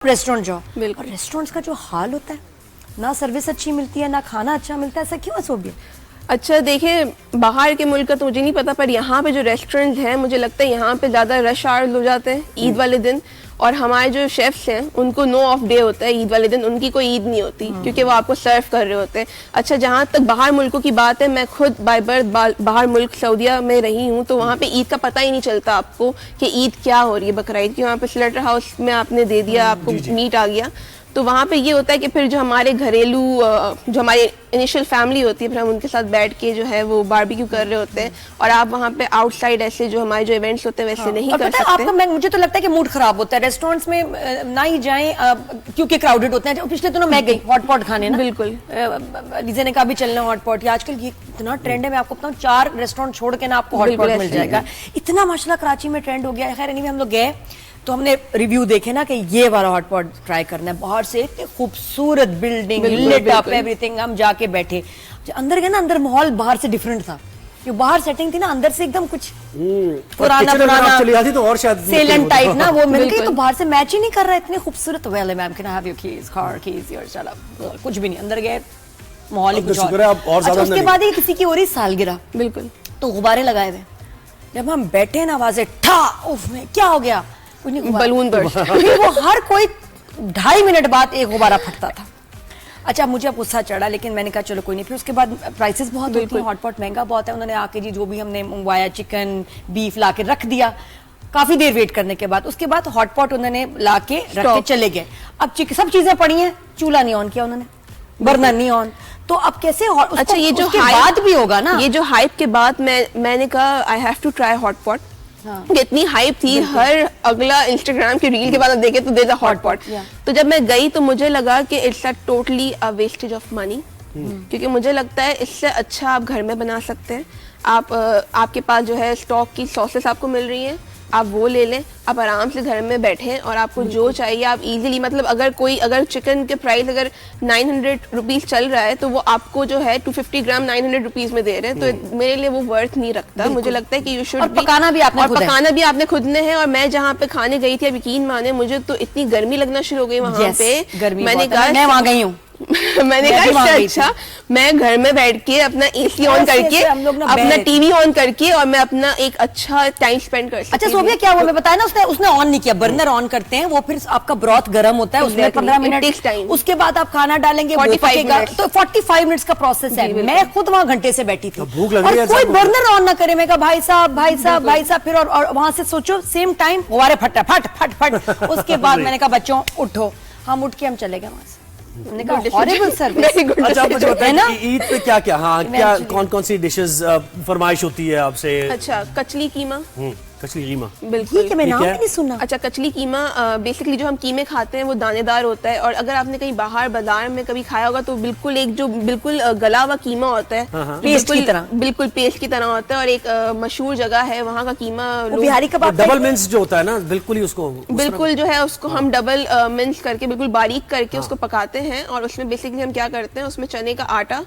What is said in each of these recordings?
Restaurant जाओ, बिल्कुल। और रेस्टोरेंट्स का जो हाल होता है, ना सर्विस अच्छी मिलती है ना खाना अच्छा मिलता है, ऐसा क्यों है सोबिया? अच्छा देखिए, बाहर के मुल्क का तो मुझे नहीं पता, पर यहाँ पे जो रेस्टोरेंट्स हैं मुझे लगता है यहाँ पे ज़्यादा रश आवर हो जाते हैं ईद वाले दिन। और हमारे जो शेफ्स हैं उनको नो ऑफ डे होता है ईद वाले दिन, उनकी कोई ईद नहीं होती क्योंकि वो आपको सर्व कर रहे होते हैं। अच्छा, जहाँ तक बाहर मुल्कों की बात है, मैं खुद बाय बर्थ बाहर मुल्क सऊदीया में रही हूँ, तो वहाँ पे ईद का पता ही नहीं चलता आपको कि ईद क्या हो रही है, बकरा ईद की। वहाँ पे स्लेटर हाउस में आपने दे दिया, आपको मीट आ गया। तो वहाँ पे ये होता है कि फिर जो हमारे घरेलू जो हमारी इनिशियल फैमिली होती है, फिर हम उनके साथ बैठ के जो है वो बारबेक्यू कर रहे होते हैं। और आप वहाँ पे आउटसाइड ऐसे जो हमारे जो इवेंट्स होते हैं वैसे नहीं कर सकते। आपका मुझे तो लगता है कि मूड खराब होता है रेस्टोरेंट्स में ना ही जाएं क्योंकि क्राउडेड होते हैं। पिछले दिनों मैं गई हॉट पॉट खाने ना, बिल्कुल लीजा ने कहा भी चलना हॉट पॉट। आजकल ये इतना ट्रेंड है, मैं आपको बताऊं 4 रेस्टोरेंट छोड़ के ना आपको हॉट पॉट मिल जाएगा। इतना माशाल्लाह कराची में ट्रेंड हो गया है। खैर नहीं, हम लोग गए तो हमने रिव्यू देखे ना कि ये वाला हॉट पॉट ट्राई करना है। बाहर से इतनी खूबसूरत बिल्डिंग, लिट अप एवरीथिंग। हम जाके बैठे, अंदर गए ना, अंदर माहौल बाहर से डिफरेंट था। जो बाहर सेटिंग थी ना, अंदर से एकदम कुछ पुराना चली जाती तो और शायद सेलन टाइप ना वो मिल गई, तो बाहर से मैच ही नहीं कर रहा है। इतने खूबसूरत well ma'am can I have your keys, car keys your, चला कुछ भी नहीं। अंदर गए, माहौल ही कुछ और। अच्छा, उसके बाद ही किसी की हो रही सालगिरह, बिल्कुल, तो गुब्बारे लगाए हुए। जब हम बैठे ना, आवाजें ठा, उफ में क्या हो गया, बलून बर्स्ट। वो हर कोई 2.5 मिनट बाद एक गुब्बारा फटता था। अच्छा, मुझे अब गुस्सा चढ़ा, लेकिन मैंने कहा चलो कोई नहीं। फिर उसके बाद प्राइसेस बहुत होती हैं, हॉटपॉट महंगा बहुत है। उन्होंने आके जी जो भी हमने मंगवाया, चिकन बीफ ला के रख दिया। काफी देर वेट करने के बाद उसके बाद हॉटपॉट उन्होंने ला के रख के चले गए। अब सब चीजें पड़ी हैं, चूल्हा नहीं ऑन किया उन्होंने, बर्नर नहीं ऑन, तो अब कैसे? अच्छा, ये जो बात भी होगा ना, ये जो हाइप के बाद मैंने कहा I have to try hotpot. कितनी हाइप थी, हर अगला इंस्टाग्राम की रील के बाद आप देखे तो देयर अ हॉट पॉट। तो जब मैं गई तो मुझे लगा कि it's a totally a wastage of money, क्योंकि मुझे लगता है इससे अच्छा आप घर में बना सकते हैं। आपके पास जो है स्टॉक की सॉसेस आपको मिल रही हैं, आप वो ले लें, आप आराम से घर में बैठे और आपको जो चाहिए आप इजीली, मतलब अगर चिकन के प्राइस अगर 900 रुपीज चल रहा है तो वो आपको जो है 250 ग्राम 900 रुपीज में दे रहे हैं। तो मेरे लिए वो वर्थ नहीं रखता। मुझे लगता है कि यू शुड पकाना भी आपने खुद ने है। और मैं जहाँ पे खाने गई थी, अब यकीन माने मुझे तो इतनी गर्मी लगना शुरू हो गई वहाँ पे। मैंने कहा मैं वहाँ गई हूँ, मैंने कहा इससे अच्छा मैं घर में बैठ के अपना एसी ऑन करके, अपना टीवी ऑन करके और मैं अपना एक अच्छा टाइम स्पेंड कर सकती हूँ। अच्छा सोबिया, क्या हुआ मैं बताया ना, उसने ऑन नहीं किया, बर्नर ऑन करते हैं वो, फिर आपका ब्रॉथ गर्म होता है, उसमें 15 मिनट, उसके बाद आप खाना डालेंगे 45 मिनट, तो 45 मिनट्स का प्रोसेस है। मैं खुद वहां घंटे से बैठी थी, और कोई बर्नर ऑन ना करे। मैं कहा भाई साहब, फिर और वहां से सोचो सेम टाइम गुब्बारे फट फट फट। उसके बाद मैंने कहा बच्चों उठो, हम उठ के हम चले गए वहां से। Horrible service. अच्छा, आप मुझे बताइए कि ईद पे क्या क्या, हाँ क्या कौन सी डिशेस फरमाइश होती है आपसे? अच्छा, कचली कीमा। कचली कीमा, बिल्कुल, मैंने नाम नहीं सुना। अच्छा, कचली कीमा बेसिकली जो हम कीमे खाते हैं वो दानेदार होता है। और अगर आपने कहीं बाहर बाजार में कभी खाया होगा तो बिल्कुल एक जो बिल्कुल गला हुआ कीमा होता है, पेस्ट की तरह, बिल्कुल पेस्ट की तरह होता है। और एक मशहूर जगह है वहाँ का कीमा, बिहारी कबाब, डबल मिन्स जो होता है ना, बिल्कुल ही उसको बिल्कुल जो है उसको हम डबल मिन्स करके बिल्कुल बारीक करके उसको पकाते हैं। और उसमें बेसिकली हम क्या करते हैं, उसमें चने का आटा,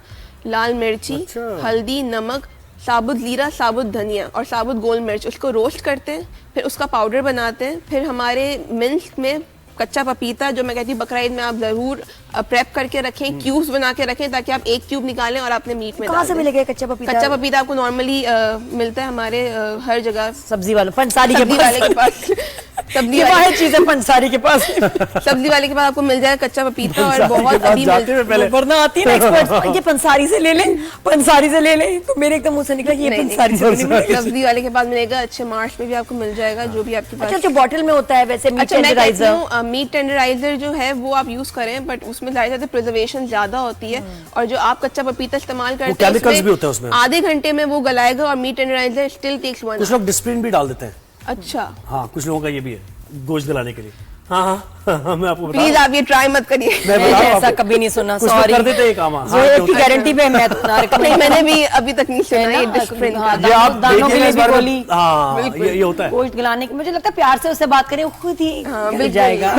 लाल मिर्ची, हल्दी, नमक, साबुत जीरा, साबुत धनिया और साबुत गोल मिर्च, उसको रोस्ट करते हैं, फिर उसका पाउडर बनाते हैं। फिर हमारे मिन्स में कच्चा पपीता, जो मैं कहती हूँ बकरा ईद में आप जरूर प्रेप करके रखें, क्यूब्स बना के रखें, ताकि आप एक क्यूब निकालें और अपने मीट में कहाँ से मिलेगा कच्चा पपीता? कच्चा पपीता आपको नॉर्मली मिलता है हमारे हर जगह, सब्जी वाले पंसारी के पास सब्जी वाली चीजें पंसारी के पास सब्जी वाले के पास आपको मिल जाएगा कच्चा पपीता। और बहुत अभी वरना आती है ना एक्सपर्ट, ये पंसारी से ले लें, पंसारी से ले लें, तो मेरे एकदम मुंह से निकला ये पंसारी से नहीं मिलेगा। सब्जी वाले के पास मिलेगा, अच्छे मार्च में भी आपको मिल जाएगा, जो भी आपके पास। अच्छा, जो बॉटल में होता है वैसे मीट टेंडराइजर, मीट टेंडराइजर जो है वो आप यूज करें, बट उसमें ज्यादा प्रिजर्वेशन ज्यादा होती है। और जो आप कच्चा पपीता इस्तेमाल करते हैं आधे घंटे में वो गलाएगा, और मीट टेंडराइजर स्टिल टेक्स 1 कुछ लोग डिस्प्रिन भी डाल देते हैं। अच्छा, हाँ, कुछ लोगों का ये भी है गोश्त गलाने के लिए। हाँ, मैं आपको प्लीज आप ये ट्राई मत करिए। ऐसा कभी नहीं सुना, सॉरी। कर देते हैं काम, की गारंटी पे मैं नहीं, मैंने भी अभी तक नहीं सुना ये डिस्प्रिन का। ये आप देखिए इस बारे में, हाँ ये होता है। गोश्त गलाने की मुझे लगता है प्यार से उससे बात करें, खुद ही मिल जाएगा।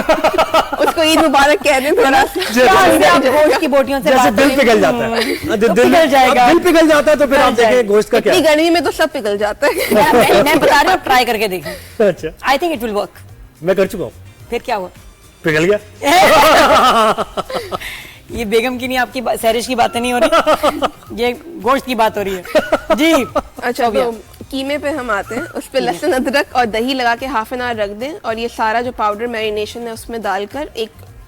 उसको ईद मुबारक कह दें थोड़ा सा, गोश्त की बोटियों से जैसे दिल पिघल जाता है, पिघल जाएगा, दिल पिघल जाता है, तो फिर आप देखें गोश्त का क्या। गर्मी में तो सब पिघल जाता है। मैं बता रही हूँ, ट्राई करके देखें। अच्छा, I think it will work. मैं कर चुका हूँ। फिर क्या हुआ? पिघल गया। ये बेगम की नहीं, आपकी सैरिश की बातें नहीं हो रही, ये गोश्त की बात हो रही है जी। अच्छा, तो कीमे पे हम आते हैं। उस पे लहसुन अदरक और दही लगा के हाफ एन आवर रख दें, और ये सारा जो पाउडर मैरिनेशन है उसमें डालकर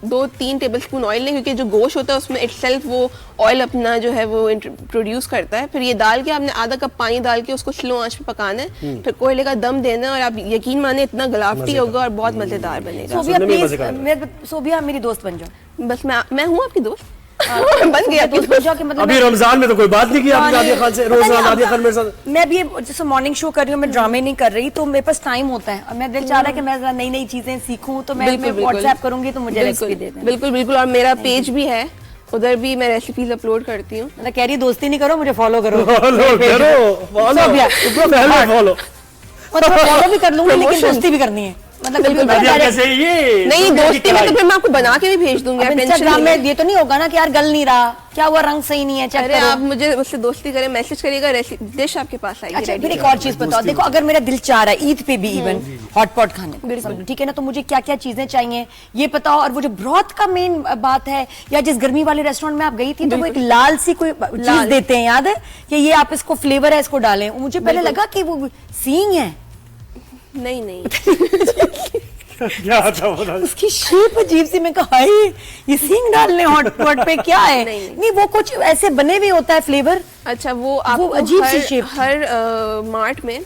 2-3 टेबलस्पून ऑयल लें, क्योंकि जो गोश्त होता है उसमें इटसेल्फ वो ऑयल अपना जो है वो प्रोड्यूस करता है। फिर ये डाल के आपने आधा कप पानी डाल के उसको स्लो आंच पे पकाना है, फिर कोयले का दम देना है, और आप यकीन माने इतना गलावटी होगा और बहुत मजेदार बनेगा। सोबिया सुनने में मजे प्लीज, का सोबिया मेरी दोस्त बन जाओ। बस मैं हूँ आपकी दोस्त। बन गया दोस्त बन जाओ कि मतलब अभी रमजान में तो कोई बात नहीं की आपने नादिया खान से, रोज नादिया खान मेरे साथ। मैं भी जैसे मॉर्निंग शो कर रही हूँ, मैं ड्रामे नहीं कर रही, तो मेरे पास टाइम होता है और मैं दिल चाह रहा है कि मैं नई नई चीजें सीखूं, तो मैं व्हाट्सएप करूंगी तो मुझे रेसिपी दे देना। बिल्कुल बिल्कुल। और मेरा पेज भी है, उधर भी मैं रेसिपीज अपलोड करती हूँ। मतलब कह रही दोस्ती नहीं करो, मुझे फॉलो करो। फॉलो फॉलो भी कर लूंगी, लेकिन दोस्ती भी करनी है। मतलब बिल्कुल कैसे ये नहीं, दोस्ती में तो फिर मैं आपको बना के भी भेज दूंगी। इंस्टाग्राम में ये तो नहीं होगा ना कि यार गल नहीं रहा, क्या हुआ, रंग सही नहीं है, चेक अरे करो। आप मुझे उससे दोस्ती करें, मैसेज करिएगा, डिश आपके पास आएगी। अच्छा, ready फिर एक है। और चीज बताओ, देखो अगर मेरा दिल चाह रहा है ईद पे भी इवन हॉट पॉट खाने, समझो, ठीक है ना, तो मुझे क्या क्या चीजें चाहिए ये बताओ। और वो जो ब्रॉथ का मेन बात है, या जिस गर्मी वाले रेस्टोरेंट में आप गई थी तो वो एक लाल सी कोई चीज देते हैं, याद है कि ये आप इसको फ्लेवर है, इसको डालें। मुझे पहले लगा कि वो सींग है, नहीं नहीं क्या था वो? उसकी शेप अजीब सी। मैं कहा हाय, ये सींग डालने हॉट पॉट पे क्या है? नहीं, वो कुछ ऐसे बने भी होता है फ्लेवर। अच्छा, वो आपको अजीब सी शेप हर मार्ट में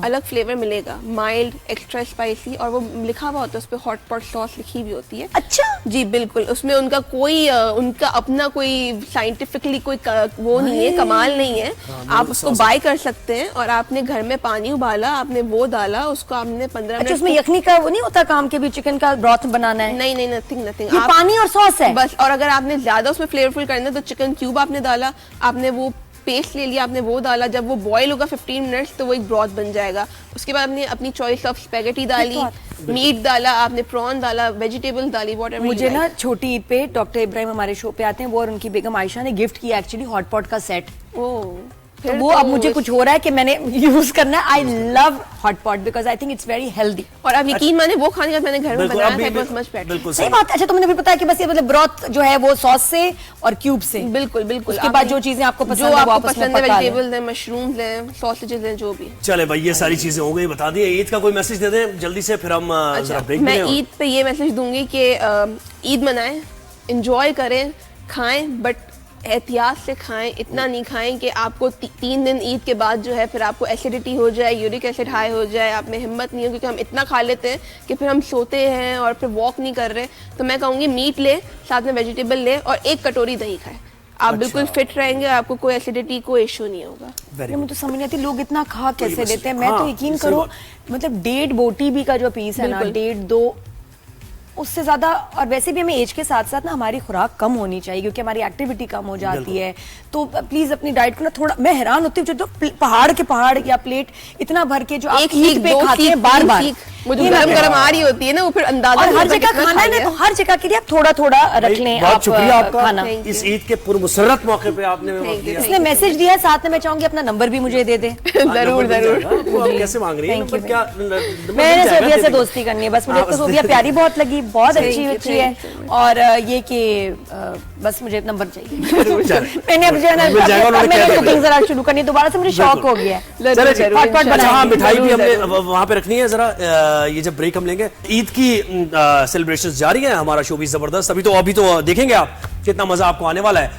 अलग फ्लेवर मिलेगा, माइल्ड, एक्स्ट्रा स्पाइसी, और वो लिखा हुआ होता है उस पे हॉट पॉट सॉस लिखी हुई होती है। अच्छा जी बिल्कुल, उसमें उनका कोई उनका अपना कोई साइंटिफिकली कोई वो नहीं है, कमाल नहीं है। आप उसको बाय कर सकते हैं, और आपने घर में पानी उबाला, आपने वो डाला, उसको आपने 15 अच्छा, मिनट। उसमें यखनी का वो नहीं होता काम के भी, चिकन का ब्रॉथ बनाना है? नहीं नहीं, नथिंग नथिंग, ये पानी और सॉस है बस। और अगर आपने ज्यादा उसमें फ्लेवरफुल करना है तो चिकन क्यूब आपने डाला, आपने वो पेस्ट ले लिया, आपने वो डाला, जब वो बॉईल होगा 15 मिनट्स तो वो एक ब्रॉथ बन जाएगा। उसके बाद आपने अपनी चॉइस ऑफ स्पेगेटी डाली, मीट डाला, आपने प्रॉन डाला, वेजिटेबल डाली, व्हाटएवर। मुझे ना छोटी ईद पे डॉक्टर इब्राहिम हमारे शो पे आते हैं, वो और उनकी बेगम आयशा ने गिफ्ट किया एक्चुअली हॉट पॉट का सेट। तो वो अब मुझे कुछ हो रहा है कि मैंने यूज करना है। I love hot pot because I think it's very healthy. और अब यकीन माने वो खाने का मैंने घर में बनाया था, बस मच बेटर। बिल्कुल सही बात। अच्छा, तो मुझे भी पता है कि बस ये मतलब ब्रॉथ जो है वो सॉस से और क्यूब से। बिल्कुल बिल्कुल। उसके बाद जो चीजें आपको पसंद जो है वो आपको आप उसमें पसंद है, पका लें। वेजिटेबल्स हैं, मशरूम्स हैं, सॉसेजेस हैं, जो भी। चले भाई, ये सारी चीजें हो गई, बता दिए। ईद का कोई मैसेज दे दें जल्दी से, फिर हम जरा ब्रेक मैं लें। ईद पे ये मैसेज दूंगी कि ईद मनाएं, एंजॉय करें, खाएं, बट एहतियात से खाएं। इतना नहीं खाएं कि आपको 3 दिन ईद के बाद जो है फिर आपको एसिडिटी हो जाए, यूरिक एसिड हाई हो जाए, आप में हिम्मत नहीं हो, क्योंकि हम इतना खा लेते हैं कि फिर हम सोते हैं और फिर वॉक नहीं कर रहे। तो मैं कहूँगी मीट ले, साथ में वेजिटेबल ले, और 1 कटोरी दही खाएं। आप बिल्कुल फिट रहेंगे, आपको कोई एसिडिटी कोई इश्यू नहीं होगा। मुझे तो समझ नहीं आती लोग इतना खा कैसे लेते हैं। मैं तो यकीन करो, मतलब 1.5 बोटी भी का जो पीस है ना, 1.5-2 उससे ज्यादा। और वैसे भी हमें एज के साथ साथ ना हमारी खुराक कम होनी चाहिए, क्योंकि हमारी एक्टिविटी कम हो जाती है। तो प्लीज अपनी डाइट को ना थोड़ा, मैं हैरान होती हूँ जो पहाड़ के पहाड़ या प्लेट इतना भर के जो आप ईद पे खाते हैं बार बार, मुझे गरम गरम आ रही होती है ना, वो फिर अंदाजा। और हर जगह खाना है ना, तो हर जगह के लिए आप थोड़ा थोड़ा रख लें। बहुत शुक्रिया आपका, खाना इस ईद के पुरमुसर्रत मौके पे आपने वक्त दिया। इसने मैसेज दिया, साथ में मैं चाहूंगी अपना नंबर भी मुझे दे दे। जरूर जरूर। वो आप कैसे मांग रही है नंबर? क्या मैंने सोबिया से दोस्ती करनी है बस। मुझे तो सोबिया प्यारी बहुत लगी, बहुत अच्छी है। और ये कि बस मुझे नंबर चाहिए। मैंने अब जो है ना, मैंने कुकिंग जरा शुरू करनी दोबारा से, मुझे शौक हो गया है। अच्छा, मिठाई भी हमने वहां पे रखनी है जरा। ये जब ब्रेक हम लेंगे, ईद की सेलिब्रेशंस जारी है, हमारा शो भी जबरदस्त। अभी तो देखेंगे आप कितना मजा आपको आने वाला है।